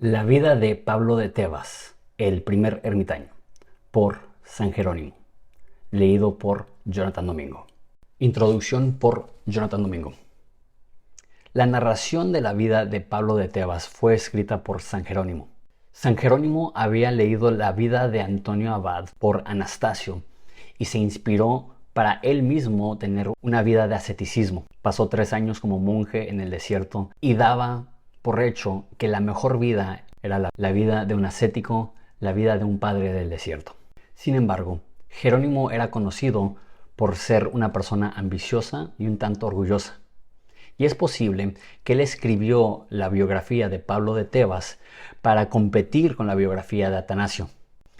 La vida de Pablo de Tebas, el primer ermitaño, por San Jerónimo, leído por Jonathan Domingo. Introducción por Jonathan Domingo. La narración de la vida de Pablo de Tebas fue escrita por San Jerónimo. San Jerónimo había leído la vida de Antonio Abad por Anastasio y se inspiró para él mismo tener una vida de asceticismo. Pasó 3 años como monje en el desierto y daba por hecho que la mejor vida era la vida de un ascético, la vida de un padre del desierto. Sin embargo, Jerónimo era conocido por ser una persona ambiciosa y un tanto orgullosa. Y es posible que él escribió la biografía de Pablo de Tebas para competir con la biografía de Atanasio.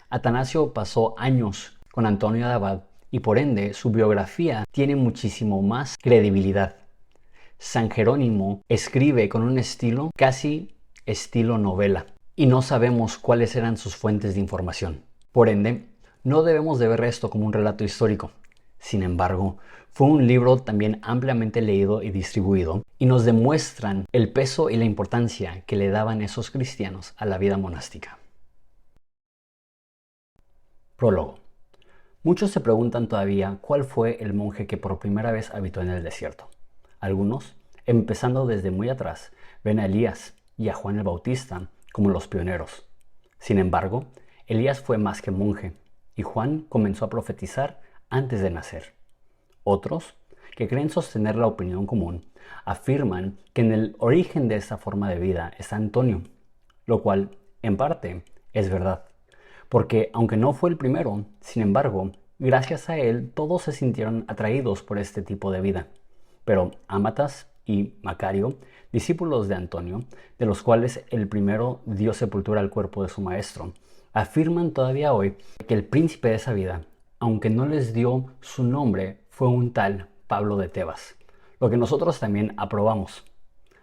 Atanasio pasó años con Antonio de Abad y por ende su biografía tiene muchísimo más credibilidad. San Jerónimo escribe con un estilo casi estilo novela y no sabemos cuáles eran sus fuentes de información. Por ende, no debemos de ver esto como un relato histórico. Sin embargo, fue un libro también ampliamente leído y distribuido y nos demuestran el peso y la importancia que le daban esos cristianos a la vida monástica. Prólogo. Muchos se preguntan todavía cuál fue el monje que por primera vez habitó en el desierto. Algunos, empezando desde muy atrás, ven a Elías y a Juan el Bautista como los pioneros. Sin embargo, Elías fue más que monje y Juan comenzó a profetizar antes de nacer. Otros, que creen sostener la opinión común, afirman que en el origen de esta forma de vida está Antonio, lo cual, en parte, es verdad. Porque aunque no fue el primero, sin embargo, gracias a él todos se sintieron atraídos por este tipo de vida. Pero Ámatas y Macario, discípulos de Antonio, de los cuales el primero dio sepultura al cuerpo de su maestro, afirman todavía hoy que el príncipe de esa vida, aunque no les dio su nombre, fue un tal Pablo de Tebas, lo que nosotros también aprobamos.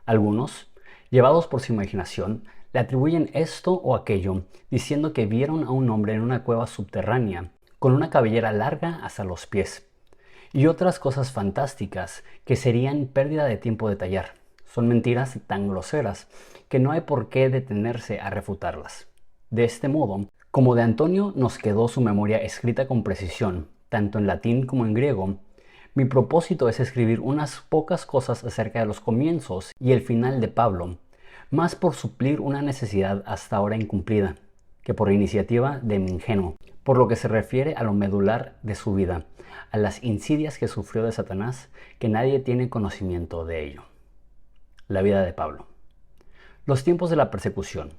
Algunos, llevados por su imaginación, le atribuyen esto o aquello, diciendo que vieron a un hombre en una cueva subterránea, con una cabellera larga hasta los pies, y otras cosas fantásticas que serían pérdida de tiempo detallar. Son mentiras tan groseras que no hay por qué detenerse a refutarlas. De este modo, como de Antonio nos quedó su memoria escrita con precisión, tanto en latín como en griego, mi propósito es escribir unas pocas cosas acerca de los comienzos y el final de Pablo, más por suplir una necesidad hasta ahora incumplida, que por iniciativa de mi ingenuo, por lo que se refiere a lo medular de su vida, a las insidias que sufrió de Satanás, que nadie tiene conocimiento de ello. La vida de Pablo. Los tiempos de la persecución.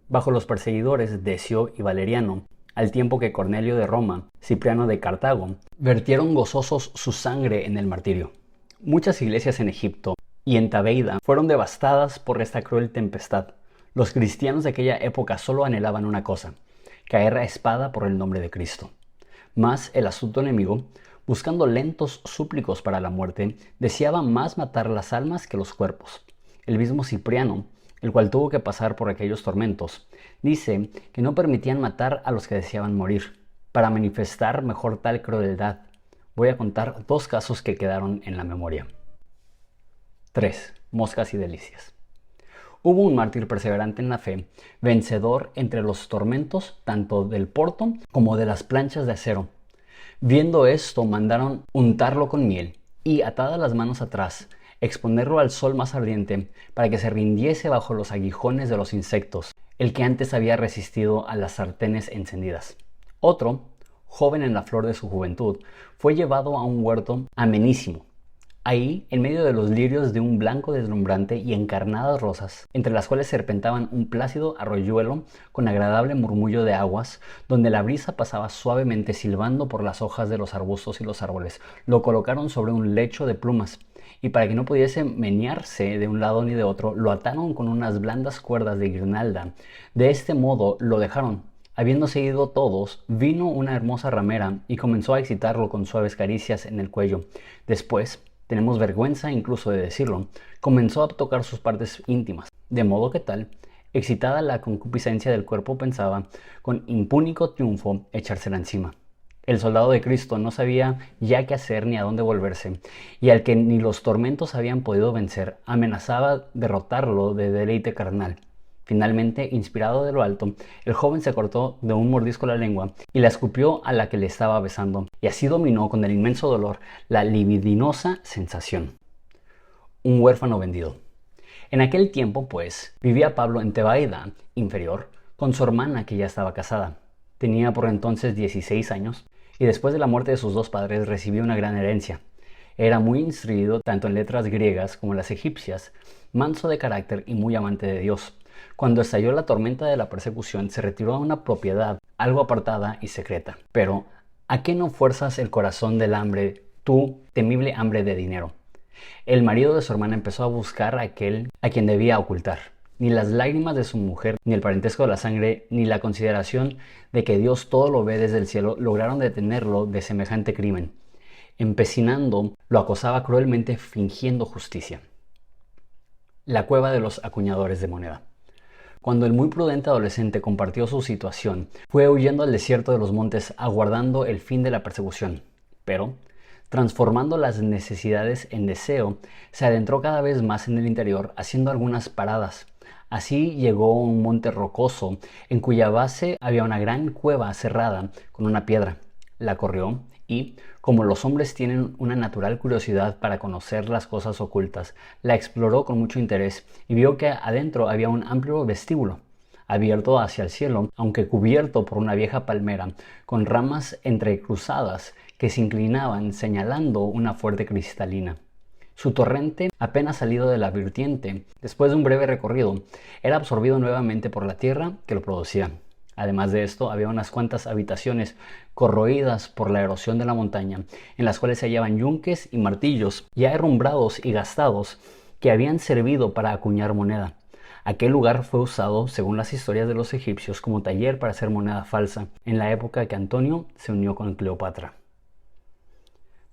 Bajo los perseguidores Decio y Valeriano, al tiempo que Cornelio de Roma, Cipriano de Cartago, vertieron gozosos su sangre en el martirio. Muchas iglesias en Egipto y en Tabeida fueron devastadas por esta cruel tempestad. Los cristianos de aquella época solo anhelaban una cosa: caer a espada por el nombre de Cristo. Mas el astuto enemigo, buscando lentos súplicos para la muerte, deseaba más matar las almas que los cuerpos. El mismo Cipriano, el cual tuvo que pasar por aquellos tormentos, dice que no permitían matar a los que deseaban morir. Para manifestar mejor tal crueldad, voy a contar 2 casos que quedaron en la memoria. 3. Moscas y delicias. Hubo un mártir perseverante en la fe, vencedor entre los tormentos tanto del porto como de las planchas de acero. Viendo esto, mandaron untarlo con miel y, atadas las manos atrás, exponerlo al sol más ardiente para que se rindiese bajo los aguijones de los insectos, el que antes había resistido a las sartenes encendidas. Otro, joven en la flor de su juventud, fue llevado a un huerto amenísimo. Ahí, en medio de los lirios de un blanco deslumbrante y encarnadas rosas, entre las cuales serpentaban un plácido arroyuelo con agradable murmullo de aguas, donde la brisa pasaba suavemente silbando por las hojas de los arbustos y los árboles, lo colocaron sobre un lecho de plumas, y para que no pudiese menearse de un lado ni de otro, lo ataron con unas blandas cuerdas de guirnalda. De este modo lo dejaron. Habiéndose ido todos, vino una hermosa ramera y comenzó a excitarlo con suaves caricias en el cuello. Después, tenemos vergüenza incluso de decirlo, comenzó a tocar sus partes íntimas, de modo que tal, excitada la concupiscencia del cuerpo, pensaba, con impúnico triunfo, echársela encima. El soldado de Cristo no sabía ya qué hacer ni a dónde volverse, y al que ni los tormentos habían podido vencer, amenazaba derrotarlo de deleite carnal. Finalmente, inspirado de lo alto, el joven se cortó de un mordisco la lengua y la escupió a la que le estaba besando, y así dominó con el inmenso dolor la libidinosa sensación. Un huérfano vendido. En aquel tiempo, pues, vivía Pablo en Tebaida inferior con su hermana que ya estaba casada. Tenía por entonces 16 años y después de la muerte de sus dos padres recibió una gran herencia. Era muy instruido tanto en letras griegas como las egipcias, manso de carácter y muy amante de Dios. Cuando estalló la tormenta de la persecución, se retiró a una propiedad algo apartada y secreta. Pero, ¿a qué no fuerzas el corazón del hambre, tú, temible hambre de dinero? El marido de su hermana empezó a buscar a aquel a quien debía ocultar. Ni las lágrimas de su mujer, ni el parentesco de la sangre, ni la consideración de que Dios todo lo ve desde el cielo lograron detenerlo de semejante crimen. Empecinando, lo acosaba cruelmente fingiendo justicia. La cueva de los acuñadores de moneda. Cuando el muy prudente adolescente compartió su situación, fue huyendo al desierto de los montes aguardando el fin de la persecución. Pero, transformando las necesidades en deseo, se adentró cada vez más en el interior, haciendo algunas paradas. Así llegó a un monte rocoso, en cuya base había una gran cueva cerrada con una piedra. La corrió y, como los hombres tienen una natural curiosidad para conocer las cosas ocultas, la exploró con mucho interés y vio que adentro había un amplio vestíbulo, abierto hacia el cielo, aunque cubierto por una vieja palmera, con ramas entrecruzadas que se inclinaban señalando una fuente cristalina. Su torrente, apenas salido de la vertiente, después de un breve recorrido, era absorbido nuevamente por la tierra que lo producía. Además de esto, había unas cuantas habitaciones corroídas por la erosión de la montaña, en las cuales se hallaban yunques y martillos ya herrumbrados y gastados que habían servido para acuñar moneda. Aquel lugar fue usado, según las historias de los egipcios, como taller para hacer moneda falsa, en la época que Antonio se unió con Cleopatra.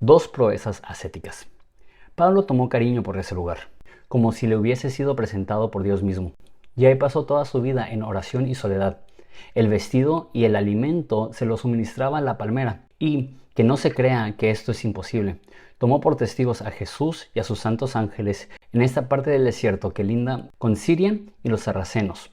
Dos proezas ascéticas. Pablo tomó cariño por ese lugar, como si le hubiese sido presentado por Dios mismo. Y ahí pasó toda su vida en oración y soledad. El vestido y el alimento se lo suministraba la palmera, y que no se crea que esto es imposible. Tomó por testigos a Jesús y a sus santos ángeles en esta parte del desierto que linda con Siria y los sarracenos.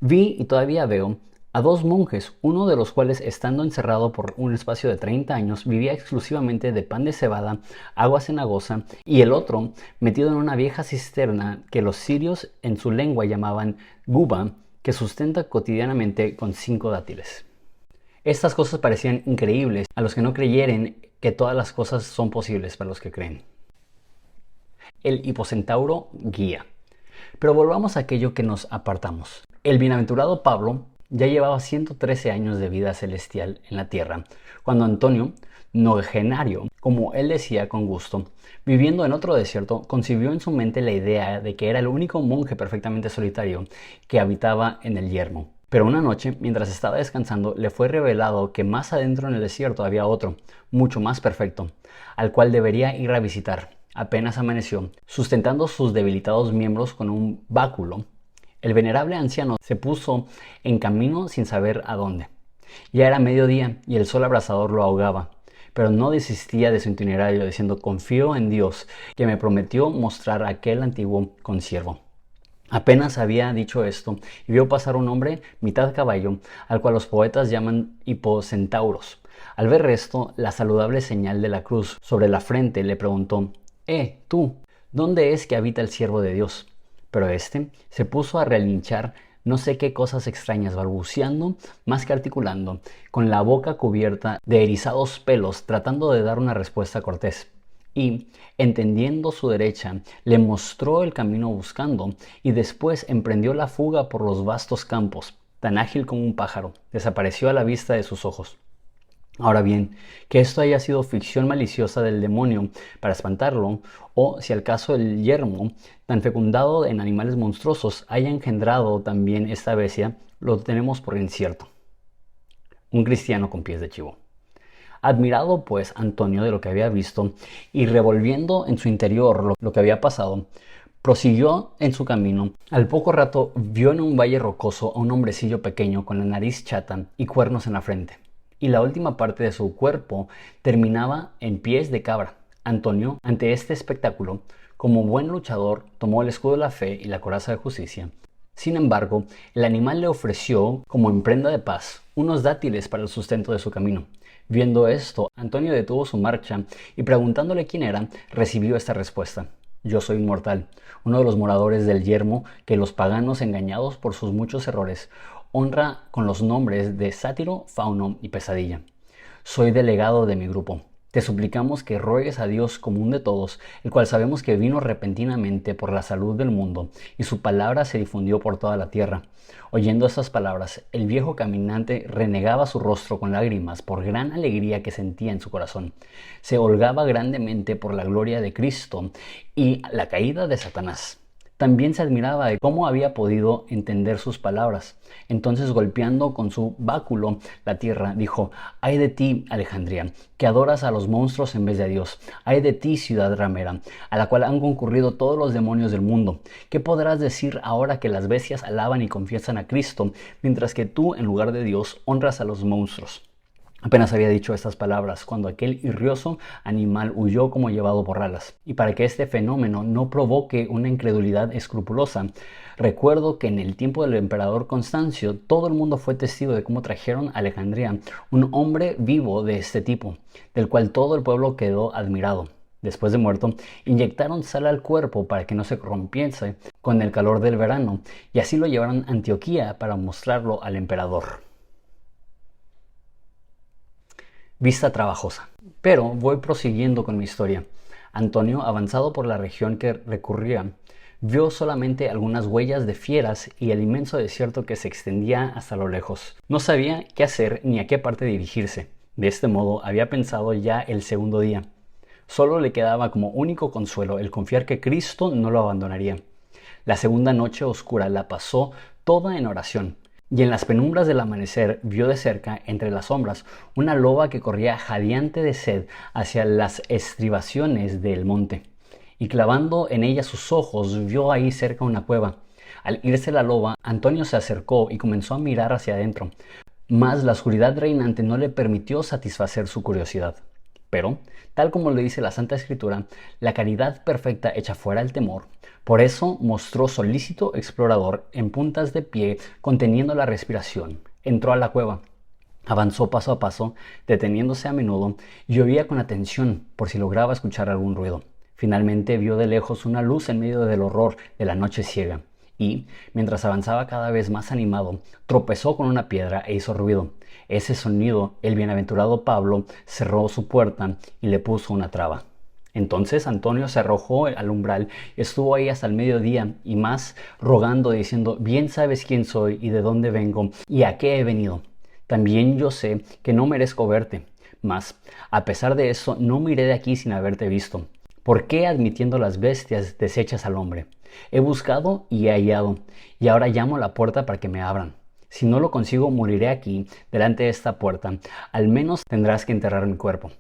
Vi y todavía veo a dos monjes, uno de los cuales, estando encerrado por un espacio de 30 años, vivía exclusivamente de pan de cebada, agua cenagosa, y el otro metido en una vieja cisterna que los sirios en su lengua llamaban guba, que sustenta cotidianamente con 5 dátiles. Estas cosas parecían increíbles a los que no creyeren que todas las cosas son posibles para los que creen. El hipocentauro guía. Pero volvamos a aquello que nos apartamos. El bienaventurado Pablo ya llevaba 113 años de vida celestial en la tierra, cuando Antonio, novegenario, como él decía con gusto, viviendo en otro desierto, concibió en su mente la idea de que era el único monje perfectamente solitario que habitaba en el yermo. Pero una noche, mientras estaba descansando, le fue revelado que más adentro en el desierto había otro, mucho más perfecto, al cual debería ir a visitar. Apenas amaneció, sustentando sus debilitados miembros con un báculo, el venerable anciano se puso en camino sin saber a dónde. Ya era mediodía y el sol abrasador lo ahogaba, pero no desistía de su itinerario diciendo: confío en Dios, que me prometió mostrar a aquel antiguo consiervo. Apenas había dicho esto y vio pasar un hombre mitad caballo, al cual los poetas llaman hipocentauros. Al ver esto, la saludable señal de la cruz sobre la frente, le preguntó: tú, ¿dónde es que habita el siervo de Dios? Pero este se puso a relinchar no sé qué cosas extrañas, balbuceando más que articulando, con la boca cubierta de erizados pelos, tratando de dar una respuesta cortés. Y, entendiendo su derecha, le mostró el camino buscando, y después emprendió la fuga por los vastos campos, tan ágil como un pájaro. Desapareció a la vista de sus ojos. Ahora bien, que esto haya sido ficción maliciosa del demonio para espantarlo, o si al caso el yermo, tan fecundado en animales monstruosos, haya engendrado también esta bestia, lo tenemos por incierto. Un cristiano con pies de chivo. Admirado pues Antonio de lo que había visto y revolviendo en su interior lo que había pasado, prosiguió en su camino. Al poco rato vio en un valle rocoso a un hombrecillo pequeño con la nariz chata y cuernos en la frente, y la última parte de su cuerpo terminaba en pies de cabra. Antonio, ante este espectáculo, como buen luchador, tomó el escudo de la fe y la coraza de justicia, Sin embargo, el animal le ofreció, como en prenda de paz, unos dátiles para el sustento de su camino. Viendo esto, Antonio detuvo su marcha y preguntándole quién era, recibió esta respuesta: yo soy un mortal, uno de los moradores del yermo que los paganos, engañados por sus muchos errores, honra con los nombres de Sátiro, Fauno y Pesadilla. Soy delegado de mi grupo. Te suplicamos que ruegues a Dios común de todos, el cual sabemos que vino repentinamente por la salud del mundo, y su palabra se difundió por toda la tierra. Oyendo estas palabras, el viejo caminante renegaba su rostro con lágrimas por gran alegría que sentía en su corazón. Se holgaba grandemente por la gloria de Cristo y la caída de Satanás. También se admiraba de cómo había podido entender sus palabras. Entonces, golpeando con su báculo la tierra, dijo: «Ay de ti, Alejandría, que adoras a los monstruos en vez de a Dios. Ay de ti, ciudad ramera, a la cual han concurrido todos los demonios del mundo. ¿Qué podrás decir ahora que las bestias alaban y confiesan a Cristo, mientras que tú, en lugar de Dios, honras a los monstruos?» Apenas había dicho estas palabras cuando aquel irrioso animal huyó como llevado por alas. Y para que este fenómeno no provoque una incredulidad escrupulosa, recuerdo que en el tiempo del emperador Constancio todo el mundo fue testigo de cómo trajeron a Alejandría un hombre vivo de este tipo, del cual todo el pueblo quedó admirado. Después de muerto, inyectaron sal al cuerpo para que no se corrompiese con el calor del verano, y así lo llevaron a Antioquía para mostrarlo al emperador. Vista trabajosa. Pero voy prosiguiendo con mi historia. Antonio, avanzado por la región que recurría, vio solamente algunas huellas de fieras y el inmenso desierto que se extendía hasta lo lejos. No sabía qué hacer ni a qué parte dirigirse. De este modo había pensado ya el segundo día. Solo le quedaba como único consuelo el confiar que Cristo no lo abandonaría. La segunda noche oscura la pasó toda en oración. Y en las penumbras del amanecer vio de cerca, entre las sombras, una loba que corría jadeante de sed hacia las estribaciones del monte. Y clavando en ella sus ojos, vio ahí cerca una cueva. Al irse la loba, Antonio se acercó y comenzó a mirar hacia adentro. Mas la oscuridad reinante no le permitió satisfacer su curiosidad. Pero, tal como le dice la Santa Escritura, la caridad perfecta echa fuera el temor. Por eso mostró solícito explorador en puntas de pie, conteniendo la respiración. Entró a la cueva. Avanzó paso a paso, deteniéndose a menudo, y oía con atención por si lograba escuchar algún ruido. Finalmente vio de lejos una luz en medio del horror de la noche ciega. Y, mientras avanzaba cada vez más animado, tropezó con una piedra e hizo ruido. Ese sonido, el bienaventurado Pablo cerró su puerta y le puso una traba. Entonces Antonio se arrojó al umbral, estuvo ahí hasta el mediodía y más, rogando, diciendo: «Bien sabes quién soy y de dónde vengo y a qué he venido. También yo sé que no merezco verte, mas, a pesar de eso, no me iré de aquí sin haberte visto. ¿Por qué, admitiendo las bestias, desechas al hombre? He buscado y he hallado, y ahora llamo a la puerta para que me abran. Si no lo consigo, moriré aquí, delante de esta puerta. Al menos tendrás que enterrar mi cuerpo».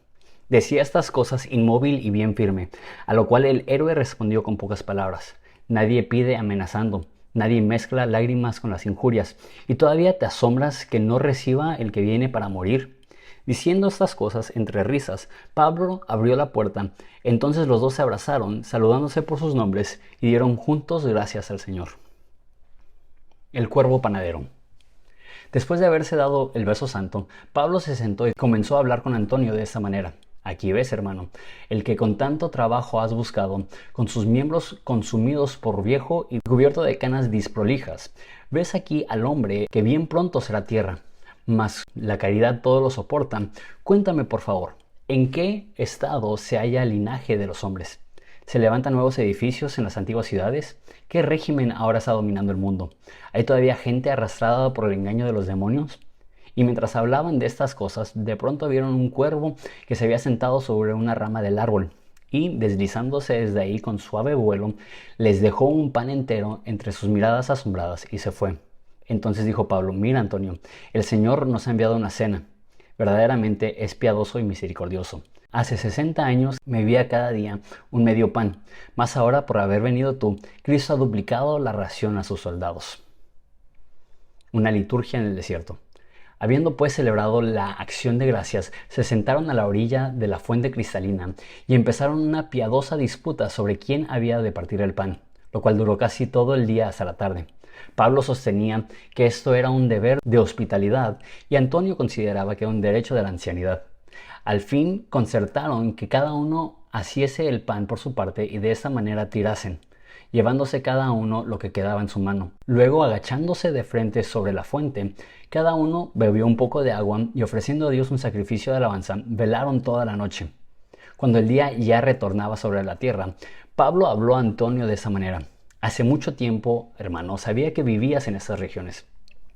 Decía estas cosas inmóvil y bien firme, a lo cual el héroe respondió con pocas palabras. Nadie pide amenazando, nadie mezcla lágrimas con las injurias, y todavía te asombras que no reciba el que viene para morir. Diciendo estas cosas entre risas, Pablo abrió la puerta. Entonces los dos se abrazaron, saludándose por sus nombres, y dieron juntos gracias al Señor. El cuervo panadero. Después de haberse dado el beso santo, Pablo se sentó y comenzó a hablar con Antonio de esta manera. Aquí ves, hermano, el que con tanto trabajo has buscado, con sus miembros consumidos por viejo y cubierto de canas disprolijas. Ves aquí al hombre que bien pronto será tierra, mas la caridad todo lo soporta. Cuéntame, por favor, ¿en qué estado se halla el linaje de los hombres? ¿Se levantan nuevos edificios en las antiguas ciudades? ¿Qué régimen ahora está dominando el mundo? ¿Hay todavía gente arrastrada por el engaño de los demonios? Y mientras hablaban de estas cosas, de pronto vieron un cuervo que se había sentado sobre una rama del árbol, y deslizándose desde ahí con suave vuelo, les dejó un pan entero entre sus miradas asombradas y se fue. Entonces dijo Pablo: «Mira, Antonio, el Señor nos ha enviado una cena. Verdaderamente es piadoso y misericordioso. Hace 60 años me envía cada día un medio pan, mas ahora, por haber venido tú, Cristo ha duplicado la ración a sus soldados». Una liturgia en el desierto. Habiendo pues celebrado la acción de gracias, se sentaron a la orilla de la fuente cristalina y empezaron una piadosa disputa sobre quién había de partir el pan. lo cual duró casi todo el día hasta la tarde. Pablo sostenía que esto era un deber de hospitalidad y Antonio consideraba que era un derecho de la ancianidad. Al fin concertaron que cada uno asiese el pan por su parte y de esta manera tirasen, llevándose cada uno lo que quedaba en su mano. Luego, agachándose de frente sobre la fuente, cada uno bebió un poco de agua y ofreciendo a Dios un sacrificio de alabanza, velaron toda la noche. Cuando el día ya retornaba sobre la tierra, Pablo habló a Antonio de esa manera. Hace mucho tiempo, hermano, sabía que vivías en estas regiones.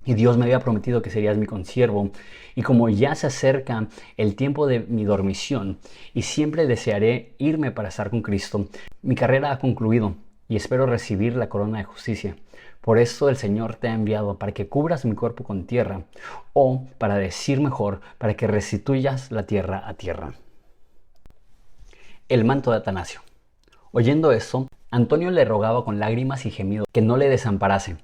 Y Dios me había prometido que serías mi consiervo. Y como ya se acerca el tiempo de mi dormición, y siempre desearé irme para estar con Cristo, mi carrera ha concluido y espero recibir la corona de justicia. Por esto el Señor te ha enviado para que cubras mi cuerpo con tierra, o para decir mejor, para que restituyas la tierra a tierra. El manto de Atanasio. Oyendo esto, Antonio le rogaba con lágrimas y gemidos que no le desamparase,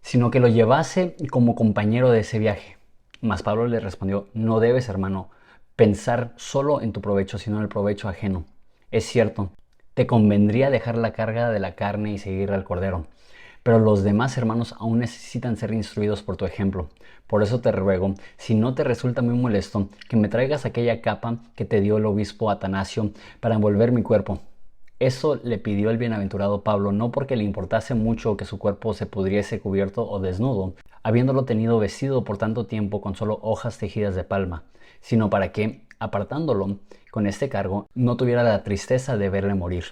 sino que lo llevase como compañero de ese viaje. Mas Pablo le respondió: no debes, hermano, pensar solo en tu provecho, sino en el provecho ajeno. Es cierto, te convendría dejar la carga de la carne y seguir al Cordero, pero los demás hermanos aún necesitan ser instruidos por tu ejemplo. Por eso te ruego, si no te resulta muy molesto, que me traigas aquella capa que te dio el obispo Atanasio para envolver mi cuerpo. Eso le pidió el bienaventurado Pablo, no porque le importase mucho que su cuerpo se pudriese cubierto o desnudo, habiéndolo tenido vestido por tanto tiempo con solo hojas tejidas de palma, sino para que, apartándolo con este cargo, no tuviera la tristeza de verle morir.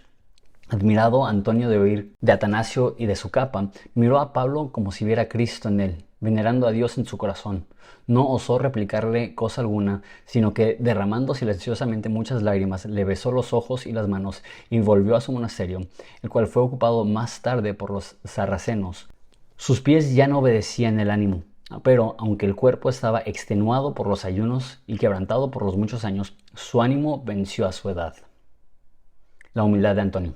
Admirado Antonio de oír de Atanasio y de su capa, miró a Pablo como si viera a Cristo en él, venerando a Dios en su corazón. No osó replicarle cosa alguna, sino que, derramando silenciosamente muchas lágrimas, le besó los ojos y las manos y volvió a su monasterio, el cual fue ocupado más tarde por los sarracenos. Sus pies ya no obedecían el ánimo, pero aunque el cuerpo estaba extenuado por los ayunos y quebrantado por los muchos años, su ánimo venció a su edad. La humildad de Antonio.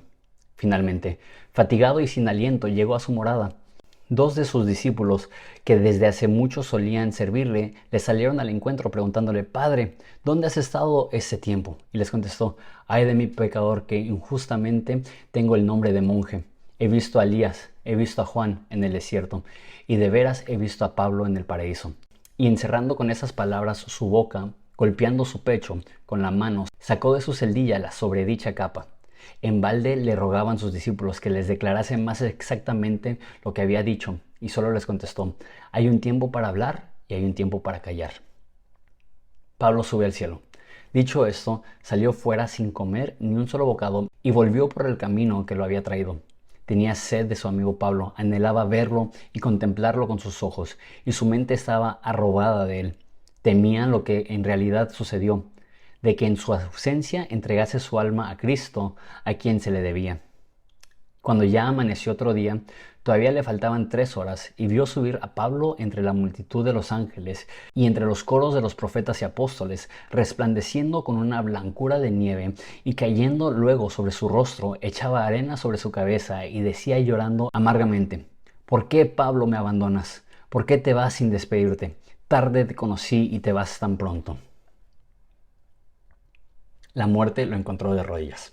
Finalmente, fatigado y sin aliento, llegó a su morada. Dos de sus discípulos, que desde hace mucho solían servirle, le salieron al encuentro preguntándole: Padre, ¿dónde has estado ese tiempo? Y les contestó: Ay de mí, pecador, que injustamente tengo el nombre de monje. He visto a Elías, he visto a Juan en el desierto, y de veras he visto a Pablo en el paraíso. Y encerrando con esas palabras su boca, golpeando su pecho con la mano, sacó de su celdilla la sobredicha capa. En balde le rogaban sus discípulos que les declarase más exactamente lo que había dicho, y solo les contestó: hay un tiempo para hablar y hay un tiempo para callar. Pablo sube al cielo. Dicho esto, salió fuera sin comer ni un solo bocado y volvió por el camino que lo había traído. Tenía sed de su amigo Pablo, anhelaba verlo y contemplarlo con sus ojos, y su mente estaba arrobada de él. Temía lo que en realidad sucedió, de que en su ausencia entregase su alma a Cristo, a quien se le debía. Cuando ya amaneció otro día, todavía le faltaban 3 horas, y vio subir a Pablo entre la multitud de los ángeles y entre los coros de los profetas y apóstoles, resplandeciendo con una blancura de nieve, y cayendo luego sobre su rostro, echaba arena sobre su cabeza y decía llorando amargamente: ¿Por qué, Pablo, me abandonas? ¿Por qué te vas sin despedirte? Tarde te conocí y te vas tan pronto. La muerte lo encontró de rodillas.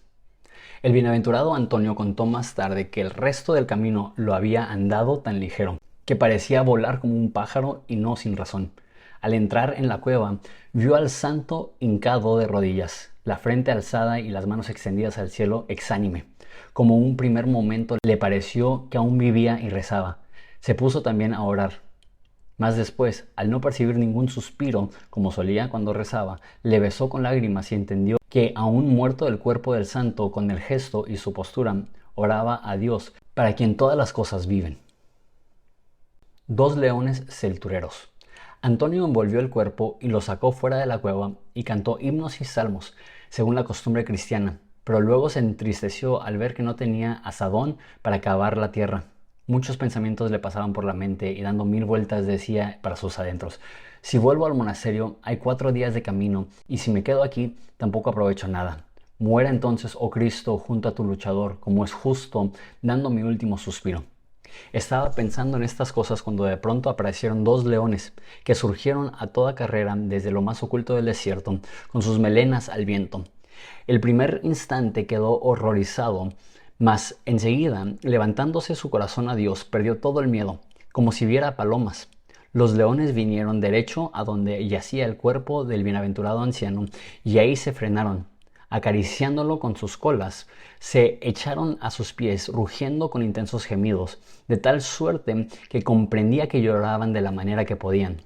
El bienaventurado Antonio contó más tarde que el resto del camino lo había andado tan ligero, que parecía volar como un pájaro y no sin razón. Al entrar en la cueva, vio al santo hincado de rodillas, la frente alzada y las manos extendidas al cielo exánime. Como un primer momento le pareció que aún vivía y rezaba. Se puso también a orar. Más después, al no percibir ningún suspiro, como solía cuando rezaba, le besó con lágrimas y entendió que, aún muerto del cuerpo del santo, con el gesto y su postura, oraba a Dios, para quien todas las cosas viven. 2 leones celtureros. Antonio envolvió el cuerpo y lo sacó fuera de la cueva y cantó himnos y salmos, según la costumbre cristiana, pero luego se entristeció al ver que no tenía azadón para cavar la tierra. Muchos pensamientos le pasaban por la mente y dando 1000 vueltas decía para sus adentros: si vuelvo al monasterio hay 4 días de camino, y si me quedo aquí tampoco aprovecho nada. Muera entonces, oh Cristo, junto a tu luchador, como es justo, dando mi último suspiro. Estaba pensando en estas cosas cuando de pronto aparecieron 2 leones que surgieron a toda carrera desde lo más oculto del desierto, con sus melenas al viento. El primer instante quedó horrorizado, pero al segundo, al ver que no Mas enseguida, levantándose su corazón a Dios, perdió todo el miedo, como si viera palomas. Los leones vinieron derecho a donde yacía el cuerpo del bienaventurado anciano, y ahí se frenaron. Acariciándolo con sus colas, se echaron a sus pies, rugiendo con intensos gemidos, de tal suerte que comprendía que lloraban de la manera que podían.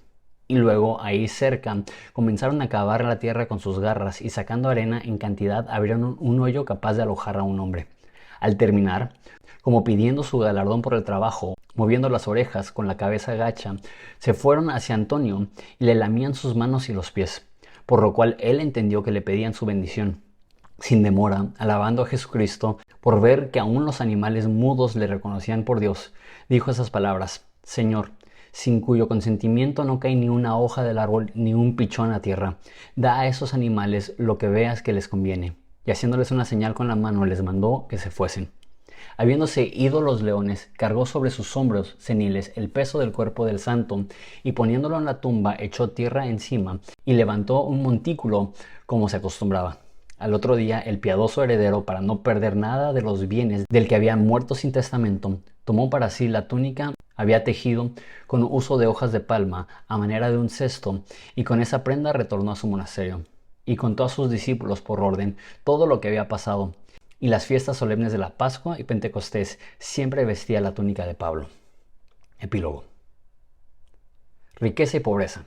Y luego, ahí cerca, comenzaron a cavar la tierra con sus garras, y sacando arena en cantidad, abrieron un hoyo capaz de alojar a un hombre. Al terminar, como pidiendo su galardón por el trabajo, moviendo las orejas con la cabeza gacha, se fueron hacia Antonio y le lamían sus manos y los pies, por lo cual él entendió que le pedían su bendición. Sin demora, alabando a Jesucristo, por ver que aún los animales mudos le reconocían por Dios, dijo esas palabras: Señor, sin cuyo consentimiento no cae ni una hoja del árbol ni un pichón a tierra, da a esos animales lo que veas que les conviene. Y haciéndoles una señal con la mano, les mandó que se fuesen. Habiéndose ido los leones, cargó sobre sus hombros seniles el peso del cuerpo del santo, y poniéndolo en la tumba, echó tierra encima, y levantó un montículo como se acostumbraba. Al otro día, el piadoso heredero, para no perder nada de los bienes del que había muerto sin testamento, tomó para sí la túnica había tejido con uso de hojas de palma a manera de un cesto, y con esa prenda retornó a su monasterio. Y contó a sus discípulos por orden todo lo que había pasado, y las fiestas solemnes de la Pascua y Pentecostés siempre vestía la túnica de Pablo. Epílogo. Riqueza y pobreza.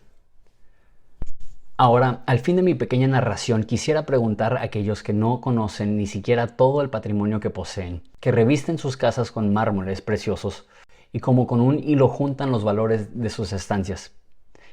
Ahora, al fin de mi pequeña narración, quisiera preguntar a aquellos que no conocen ni siquiera todo el patrimonio que poseen, que revisten sus casas con mármoles preciosos y como con un hilo juntan los valores de sus estancias.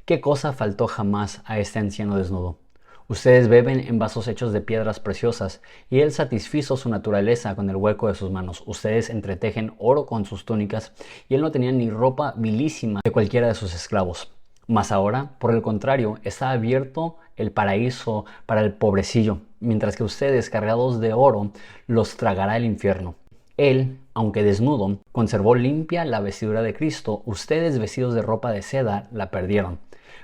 ¿Qué cosa faltó jamás a este anciano desnudo? Ustedes beben en vasos hechos de piedras preciosas, y él satisfizo su naturaleza con el hueco de sus manos. Ustedes entretejen oro con sus túnicas, y él no tenía ni ropa vilísima de cualquiera de sus esclavos. Mas ahora, por el contrario, está abierto el paraíso para el pobrecillo, mientras que ustedes, cargados de oro, los tragará el infierno. Él, aunque desnudo, conservó limpia la vestidura de Cristo. Ustedes, vestidos de ropa de seda, la perdieron.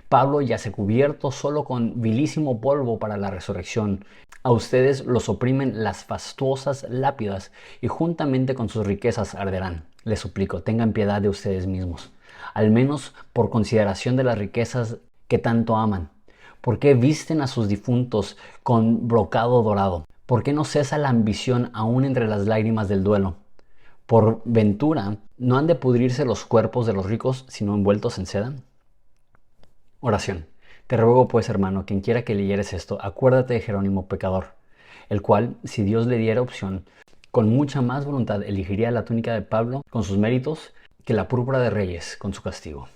Pablo yace cubierto solo con vilísimo polvo para la resurrección. A ustedes los oprimen las fastuosas lápidas, y juntamente con sus riquezas arderán. Les suplico, tengan piedad de ustedes mismos, al menos por consideración de las riquezas que tanto aman. ¿Por qué visten a sus difuntos con brocado dorado? ¿Por qué no cesa la ambición aún entre las lágrimas del duelo? ¿Por ventura no han de pudrirse los cuerpos de los ricos sino envueltos en seda? Oración. Te ruego pues, hermano, quien quiera que leyeres esto, acuérdate de Jerónimo pecador, el cual, si Dios le diera opción, con mucha más voluntad elegiría la túnica de Pablo con sus méritos que la púrpura de reyes con su castigo.